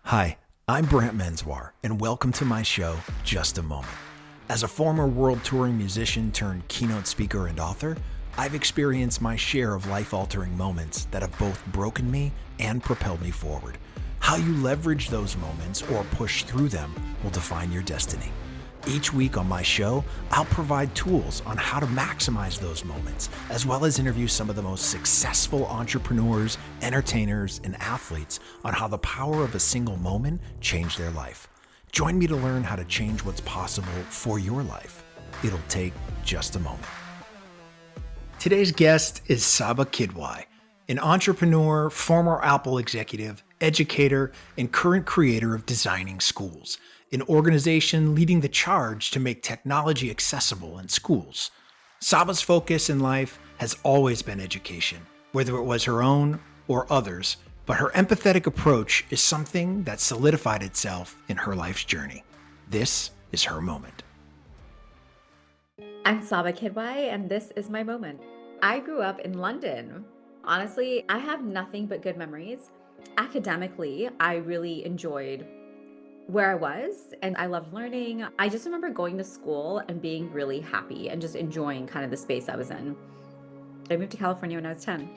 Hi, I'm Brant Menswar, and welcome to my show, Just a Moment. As a former world touring musician turned keynote speaker and author, I've experienced my share of life-altering moments that have both broken me and propelled me forward. How you leverage those moments or push through them will define your destiny. Each week on my show, I'll provide tools on how to maximize those moments, as well as interview some of the most successful entrepreneurs, entertainers, and athletes on how the power of a single moment changed their life. Join me to learn how to change what's possible for your life. It'll take just a moment. Today's guest is Sabba Quidwai, an entrepreneur, former Apple executive, educator, and current creator of Designing Schools, an organization leading the charge to make technology accessible in schools. Sabba's focus in life has always been education, whether it was her own or others, but her empathetic approach is something that solidified itself in her life's journey. This is her moment. I'm Sabba Quidwai, and this is my moment. I grew up in London. Honestly, I have nothing but good memories. Academically, I really enjoyed where I was and I loved learning. I just remember going to school and being really happy and just enjoying kind of the space I was in. I moved to California when I was 10.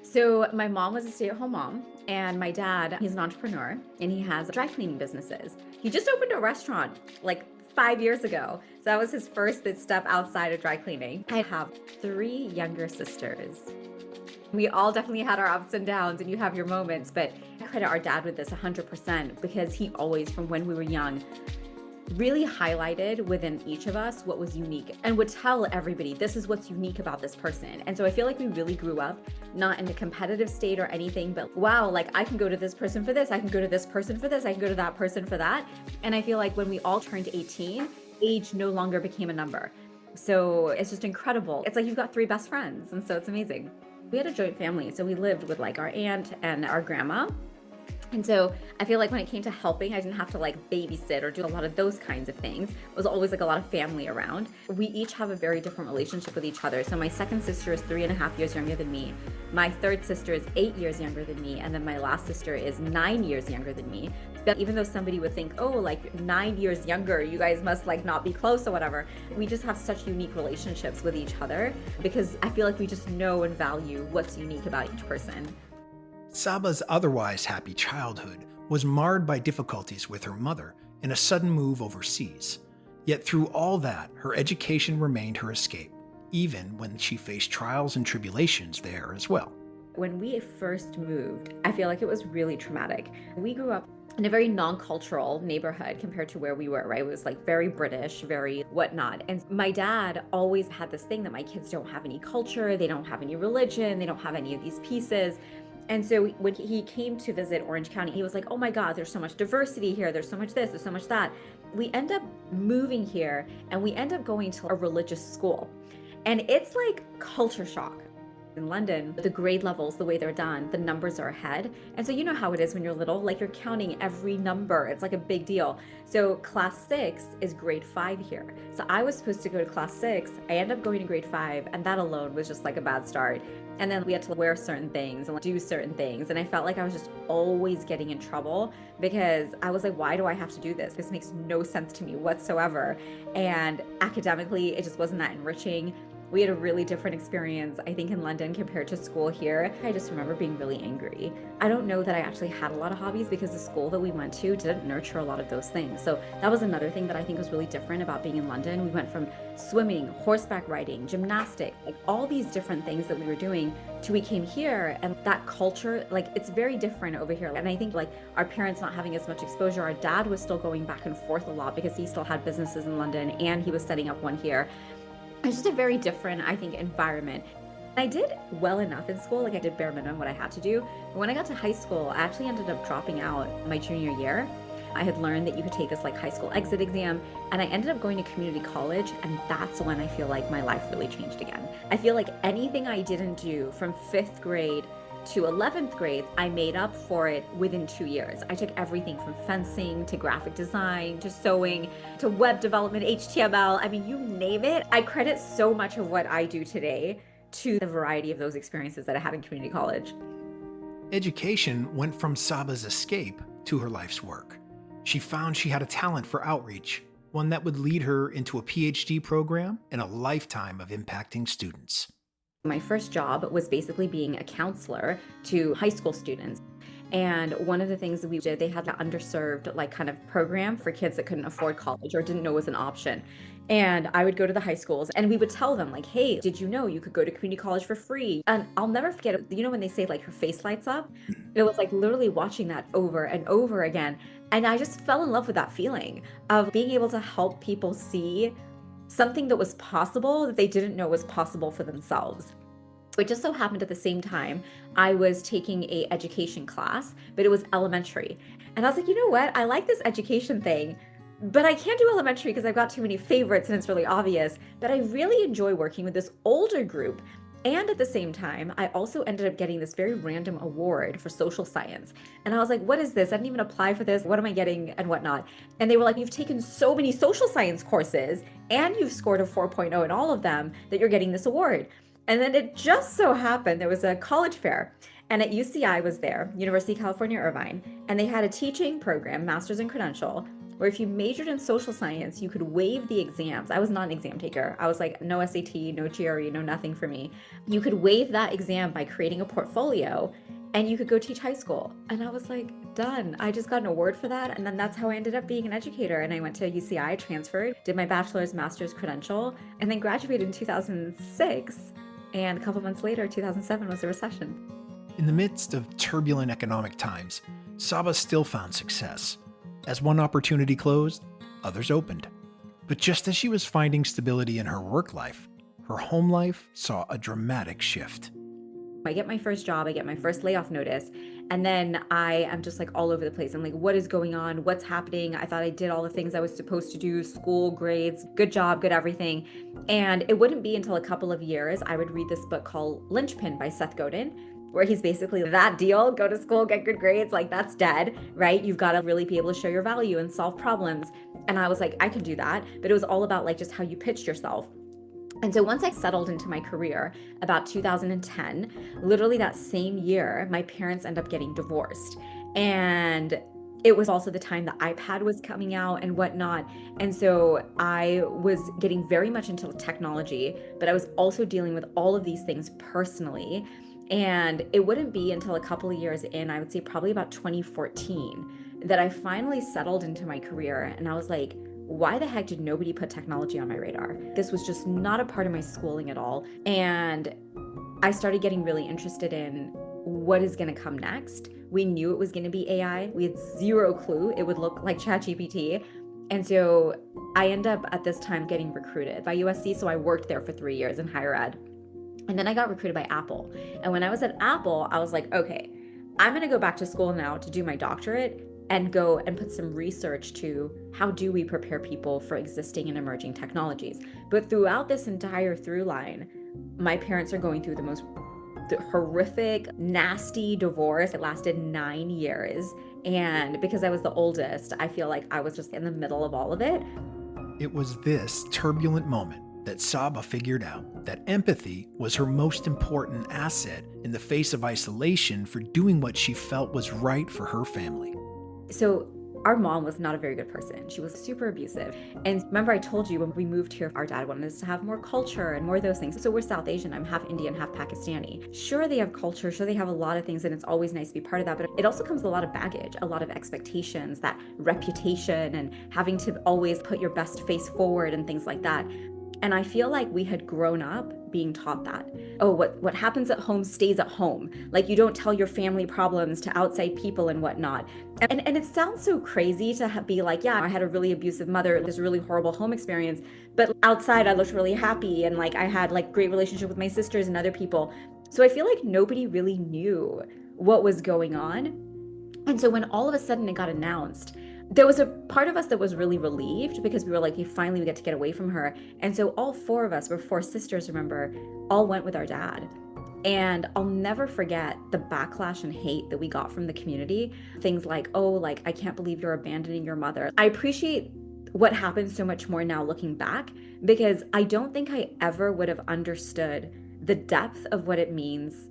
So my mom was a stay-at-home mom, and my dad, he's an entrepreneur, and he has dry cleaning businesses. He just opened a restaurant like 5 years ago. So that was his first step outside of dry cleaning. I have 3 younger sisters. We all definitely had our ups and downs, and you have your moments, but I credit our dad with this 100% because he always, from when we were young, really highlighted within each of us what was unique and would tell everybody, this is what's unique about this person. And so I feel like we really grew up not in a competitive state or anything, but wow, like I can go to this person for this, I can go to this person for this, I can go to that person for that. And I feel like when we all turned 18, age no longer became a number. So it's just incredible. It's like you've got 3 best friends, and so it's amazing. We had a joint family, so we lived with like our aunt and our grandma. And so I feel like when it came to helping, I didn't have to like babysit or do a lot of those kinds of things. It was always like a lot of family around. We each have a very different relationship with each other. So my second sister is 3.5 years younger than me. My third sister is 8 years younger than me. And then my last sister is 9 years younger than me. But even though somebody would think, oh, like 9 years younger, you guys must like not be close or whatever. We just have such unique relationships with each other because I feel like we just know and value what's unique about each person. Sabba's otherwise happy childhood was marred by difficulties with her mother and a sudden move overseas. Yet through all that, her education remained her escape, even when she faced trials and tribulations there as well. When we first moved, I feel like it was really traumatic. We grew up in a very non-cultural neighborhood compared to where we were, right? It was like very British, very whatnot. And my dad always had this thing that my kids don't have any culture, they don't have any religion, they don't have any of these pieces. And so when he came to visit Orange County, he was like, oh my God, there's so much diversity here. There's so much this, there's so much that. We end up moving here and we end up going to a religious school. And it's like culture shock. In London, the grade levels, the way they're done, the numbers are ahead. And so you know how it is when you're little, like you're counting every number. It's like a big deal. So class 6 is grade 5 here. So I was supposed to go to class 6. I ended up going to grade 5, and that alone was just like a bad start. And then we had to wear certain things and do certain things. And I felt like I was just always getting in trouble because I was like, why do I have to do this? This makes no sense to me whatsoever. And academically, it just wasn't that enriching. We had a really different experience, I think, in London compared to school here. I just remember being really angry. I don't know that I actually had a lot of hobbies because the school that we went to didn't nurture a lot of those things. So that was another thing that I think was really different about being in London. We went from swimming, horseback riding, gymnastics, like all these different things that we were doing till we came here. And that culture, like it's very different over here. And I think like our parents not having as much exposure, our dad was still going back and forth a lot because he still had businesses in London and he was setting up one here. It's just a very different, I think, environment. I did well enough in school, like I did bare minimum what I had to do. But when I got to high school, I actually ended up dropping out my junior year. I had learned that you could take this like high school exit exam, and I ended up going to community college, and that's when I feel like my life really changed again. I feel like anything I didn't do from 5th grade to 11th grade, I made up for it within 2 years. I took everything from fencing to graphic design to sewing to web development, HTML. I mean, you name it. I credit so much of what I do today to the variety of those experiences that I had in community college. Education went from Sabba's escape to her life's work. She found she had a talent for outreach, one that would lead her into a PhD program and a lifetime of impacting students. My first job was basically being a counselor to high school students. And one of the things that we did, they had an underserved kind of program for kids that couldn't afford college or didn't know was an option. And I would go to the high schools and we would tell them like, hey, did you know you could go to community college for free? And I'll never forget it. You know, when they say like her face lights up, it was like literally watching that over and over again. And I just fell in love with that feeling of being able to help people see something that was possible that they didn't know was possible for themselves. It just so happened at the same time, I was taking a education class, but it was elementary. And I was like, you know what? I like this education thing, but I can't do elementary because I've got too many favorites and it's really obvious. But I really enjoy working with this older group. And at the same time, I also ended up getting this very random award for social science. And I was like, what is this? I didn't even apply for this. What am I getting and whatnot? And they were like, you've taken so many social science courses and you've scored a 4.0 in all of them that you're getting this award. And then it just so happened there was a college fair, and at UCI was there, University of California, Irvine, and they had a teaching program, master's in credential, where if you majored in social science, you could waive the exams. I was not an exam taker. I was like, no SAT, no GRE, no nothing for me. You could waive that exam by creating a portfolio and you could go teach high school. And I was like, done. I just got an award for that. And then that's how I ended up being an educator. And I went to UCI, transferred, did my bachelor's, master's credential, and then graduated in 2006. And a couple months later, 2007 was the recession. In the midst of turbulent economic times, Sabba still found success. As one opportunity closed, others opened. But just as she was finding stability in her work life, her home life saw a dramatic shift. I get my first job, I get my first layoff notice, and then I am just like all over the place. I'm like, what is going on? What's happening? I thought I did all the things I was supposed to do, school, grades, good job, good everything. And it wouldn't be until a couple of years I would read this book called Linchpin by Seth Godin, where he's basically that deal, go to school, get good grades, like that's dead, right? You've got to really be able to show your value and solve problems. And I was like, I can do that. But it was all about like just how you pitched yourself. And so once I settled into my career, about 2010, literally that same year, my parents ended up getting divorced. And it was also the time the iPad was coming out and whatnot. And so I was getting very much into technology, but I was also dealing with all of these things personally. And it wouldn't be until a couple of years in, I would say probably about 2014, that I finally settled into my career. And I was like, why the heck did nobody put technology on my radar? This was just not a part of my schooling at all. And I started getting really interested in what is going to come next. We knew it was going to be AI. We had zero clue it would look like ChatGPT. And so I ended up at this time getting recruited by USC. So I worked there for 3 years in higher ed. And then I got recruited by Apple. And when I was at Apple, I was like, okay, I'm going to go back to school now to do my doctorate and go and put some research to how do we prepare people for existing and emerging technologies. But throughout this entire through line, my parents are going through the horrific, nasty divorce. It lasted 9 years. And because I was the oldest, I feel like I was just in the middle of all of it. It was this turbulent moment that Sabba figured out that empathy was her most important asset in the face of isolation for doing what she felt was right for her family. So our mom was not a very good person. She was super abusive. And remember I told you when we moved here, our dad wanted us to have more culture and more of those things. So we're South Asian. I'm half Indian, half Pakistani. Sure, they have culture. Sure, they have a lot of things and it's always nice to be part of that. But it also comes with a lot of baggage, a lot of expectations, that reputation and having to always put your best face forward and things like that. And I feel like we had grown up being taught that, oh, what happens at home stays at home. Like you don't tell your family problems to outside people and whatnot. And it sounds so crazy to be like, yeah, I had a really abusive mother, this really horrible home experience, but outside I looked really happy and like I had like great relationship with my sisters and other people. So I feel like nobody really knew what was going on. And so when all of a sudden it got announced, there was a part of us that was really relieved because we were like, finally we get to get away from her. And so all four of us, we're four sisters, remember, all went with our dad. And I'll never forget the backlash and hate that we got from the community. Things like, oh, like, I can't believe you're abandoning your mother. I appreciate what happened so much more now looking back, because I don't think I ever would have understood the depth of what it means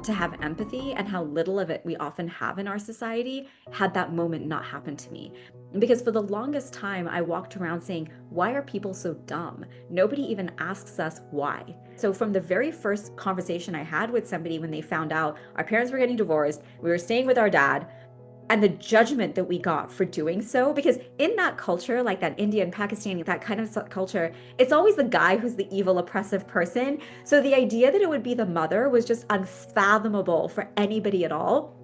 to have empathy and how little of it we often have in our society had that moment not happened to me. Because for the longest time, I walked around saying, why are people so dumb? Nobody even asks us why. So, from the very first conversation I had with somebody when they found out our parents were getting divorced, we were staying with our dad, and the judgment that we got for doing so, because in that culture, like that Indian, Pakistani, that kind of culture, it's always the guy who's the evil oppressive person. So the idea that it would be the mother was just unfathomable for anybody at all.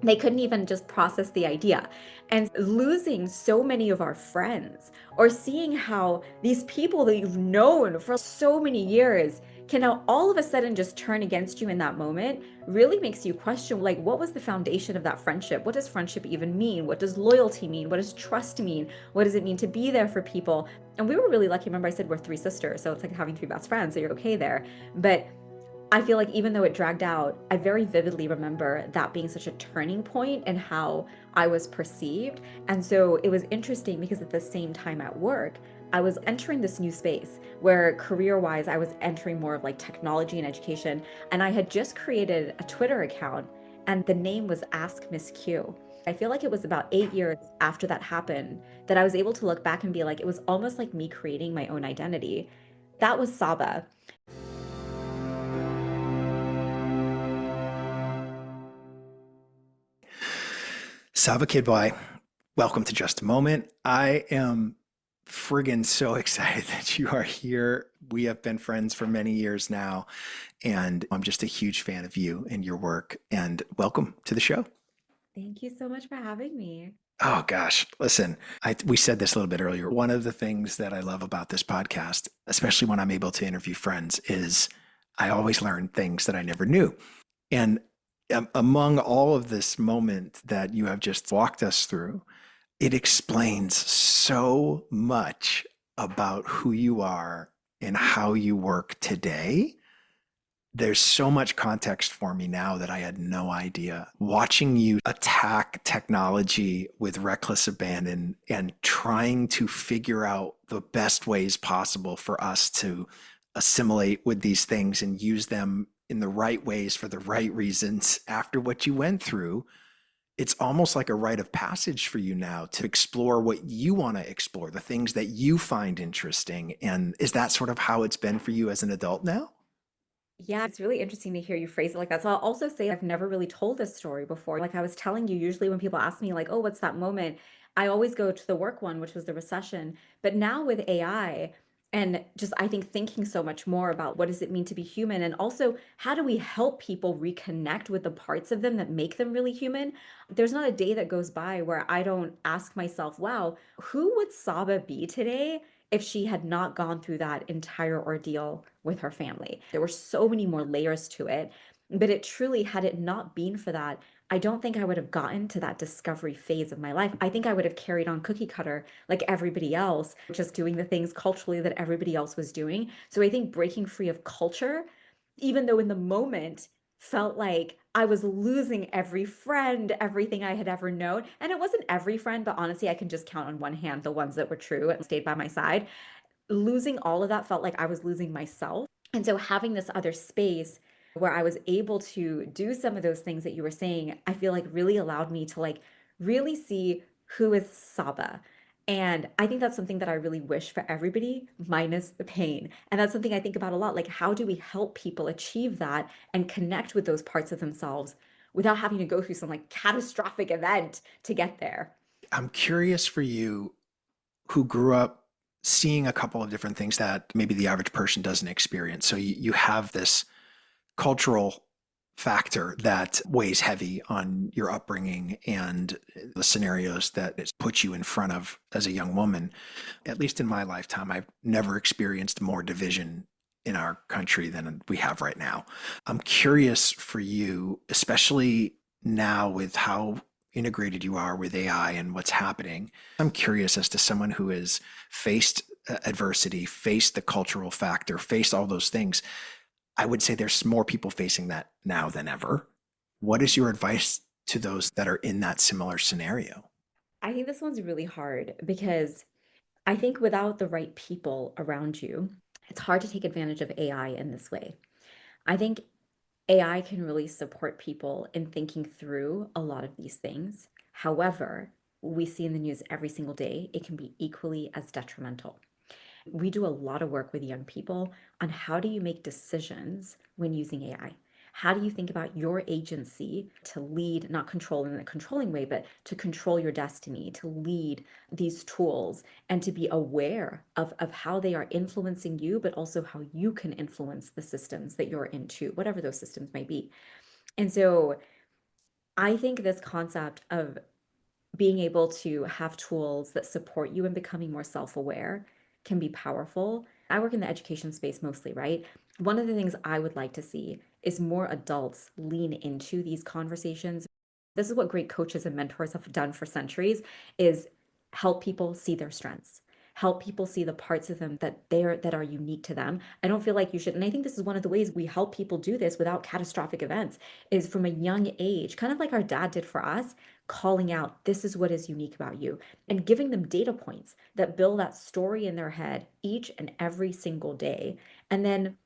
They couldn't even just process the idea. And losing so many of our friends, or seeing how these people that you've known for so many years can now all of a sudden just turn against you in that moment, really makes you question, like, what was the foundation of that friendship? What does friendship even mean? What does loyalty mean? What does trust mean? What does it mean to be there for people? And we were really lucky. Remember, I said we're three sisters, so it's like having three best friends, so you're okay there. But I feel like even though it dragged out, I very vividly remember that being such a turning point in how I was perceived. And so it was interesting because at the same time at work, I was entering this new space where career wise, I was entering more of like technology and education. And I had just created a Twitter account, and the name was Ask Miss Q. I feel like it was about 8 years after that happened that I was able to look back and be like, it was almost like me creating my own identity. That was Saba. Sabba Quidwai, welcome to Just a Moment. I am friggin' so excited that you are here. We have been friends for many years now, and I'm just a huge fan of you and your work. And welcome to the show. Thank you so much for having me. Oh gosh, listen, we said this a little bit earlier. One of the things that I love about this podcast, especially when I'm able to interview friends, is I always learn things that I never knew. And among all of this moment that you have just walked us through, it explains so much about who you are and how you work today. There's so much context for me now that I had no idea. Watching you attack technology with reckless abandon and trying to figure out the best ways possible for us to assimilate with these things and use them in the right ways for the right reasons after what you went through, it's almost like a rite of passage for you now to explore what you want to explore, the things that you find interesting. And is that sort of how it's been for you as an adult now? Yeah, it's really interesting to hear you phrase it like that. So I'll also say I've never really told this story before. Like I was telling you, usually when people ask me, like, oh, what's that moment? I always go to the work one, which was the recession. But now with AI and just I think thinking so much more about what does it mean to be human, and also how do we help people reconnect with the parts of them that make them really human? There's not a day that goes by where I don't ask myself, wow, who would Saba be today if she had not gone through that entire ordeal with her family? There were so many more layers to it. But it truly, had it not been for that, I don't think I would have gotten to that discovery phase of my life. I think I would have carried on cookie cutter like everybody else, just doing the things culturally that everybody else was doing. So I think breaking free of culture, even though in the moment felt like I was losing every friend, everything I had ever known. And it wasn't every friend, but honestly, I can just count on one hand the ones that were true and stayed by my side. Losing all of that felt like I was losing myself. And so having this other space where I was able to do some of those things that you were saying, I feel like really allowed me to like really see who is Saba. And I think that's something that I really wish for everybody, minus the pain. And that's something I think about a lot. Like, how do we help people achieve that and connect with those parts of themselves without having to go through some like catastrophic event to get there? I'm curious for you who grew up seeing a couple of different things that maybe the average person doesn't experience. So you have this cultural factor that weighs heavy on your upbringing and the scenarios that it's put you in front of as a young woman. At least in my lifetime, I've never experienced more division in our country than we have right now. I'm curious for you, especially now with how integrated you are with AI and what's happening. I'm curious as to someone who has faced adversity, faced the cultural factor, faced all those things. I would say there's more people facing that now than ever. What is your advice to those that are in that similar scenario? I think this one's really hard because I think without the right people around you, it's hard to take advantage of AI in this way. I think AI can really support people in thinking through a lot of these things. However, we see in the news every single day, it can be equally as detrimental. We do a lot of work with young people on how do you make decisions when using AI? How do you think about your agency to lead, not control in a controlling way, but to control your destiny, to lead these tools and to be aware of how they are influencing you, but also how you can influence the systems that you're into, whatever those systems might be. And so I think this concept of being able to have tools that support you in becoming more self-aware can be powerful. I work in the education space mostly, right? One of the things I would like to see is more adults lean into these conversations. This is what great coaches and mentors have done for centuries is help people see their strengths. Help people see the parts of them that are unique to them. I don't feel like you should, and I think this is one of the ways we help people do this without catastrophic events, is from a young age, kind of like our dad did for us, calling out, this is what is unique about you, and giving them data points that build that story in their head each and every single day. And then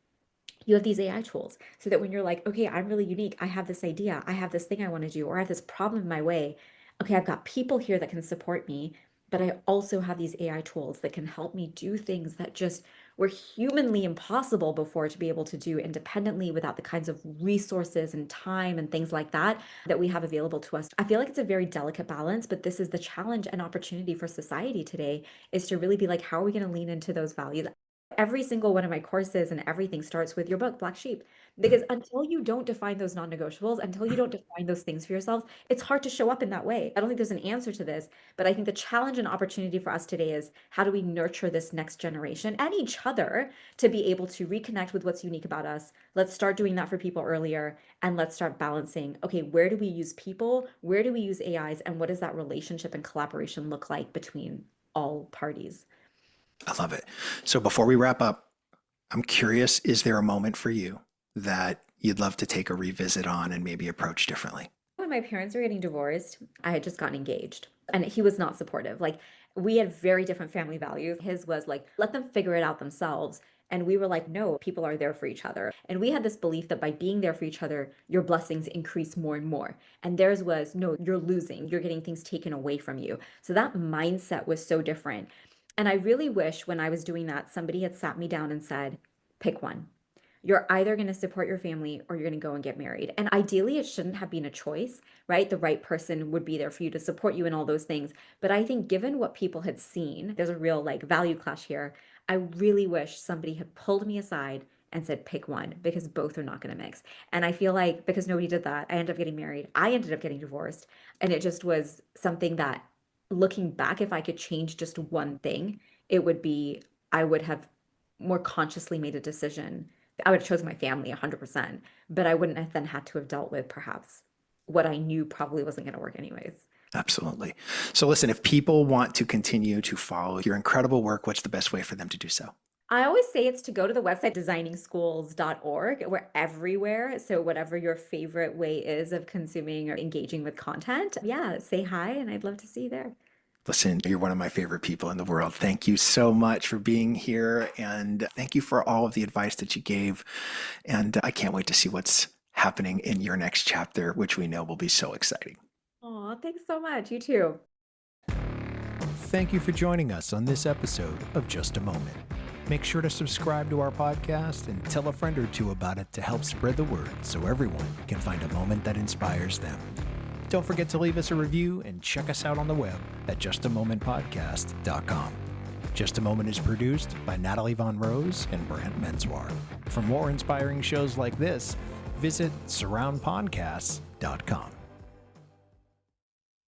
you have these AI tools so that when you're like, okay, I'm really unique, I have this idea, I have this thing I want to do, or I have this problem in my way. Okay, I've got people here that can support me, but I also have these AI tools that can help me do things that just were humanly impossible before to be able to do independently without the kinds of resources and time and things like that that we have available to us. I feel like it's a very delicate balance, but this is the challenge and opportunity for society today is to really be like, how are we going to lean into those values? Every single one of my courses and everything starts with your book, Black Sheep. Because until you don't define those non-negotiables, until you don't define those things for yourself, it's hard to show up in that way. I don't think there's an answer to this, but I think the challenge and opportunity for us today is how do we nurture this next generation and each other to be able to reconnect with what's unique about us? Let's start doing that for people earlier and let's start balancing, okay, where do we use people? Where do we use AIs? And what does that relationship and collaboration look like between all parties? I love it. So before we wrap up, I'm curious, is there a moment for you that you'd love to take a revisit on and maybe approach differently? When my parents were getting divorced, I had just gotten engaged and he was not supportive. Like we had very different family values. His was like, let them figure it out themselves. And we were like, no, people are there for each other. And we had this belief that by being there for each other, your blessings increase more and more. And theirs was, no, you're losing, you're getting things taken away from you. So that mindset was so different. And I really wish when I was doing that, somebody had sat me down and said, pick one. You're either going to support your family or you're going to go and get married. And ideally, it shouldn't have been a choice, right? The right person would be there for you to support you in all those things. But I think given what people had seen, there's a real like value clash here. I really wish somebody had pulled me aside and said, pick one because both are not going to mix. And I feel like because nobody did that, I ended up getting married. I ended up getting divorced. And it just was something that looking back, if I could change just one thing, it would be I would have more consciously made a decision. I would have chosen my family 100%, but I wouldn't have then had to have dealt with perhaps what I knew probably wasn't going to work anyways. Absolutely. So listen, if people want to continue to follow your incredible work, what's the best way for them to do so? I always say it's to go to the website designingschools.org. We're everywhere. So whatever your favorite way is of consuming or engaging with content, yeah, say hi and I'd love to see you there. Listen, you're one of my favorite people in the world. Thank you so much for being here. And thank you for all of the advice that you gave. And I can't wait to see what's happening in your next chapter, which we know will be so exciting. Oh, thanks so much. You too. Thank you for joining us on this episode of Just a Moment. Make sure to subscribe to our podcast and tell a friend or two about it to help spread the word so everyone can find a moment that inspires them. Don't forget to leave us a review and check us out on the web at justamomentpodcast.com. Just a Moment is produced by Natalie Von Rose and Brant Menswar. For more inspiring shows like this, visit surroundpodcasts.com.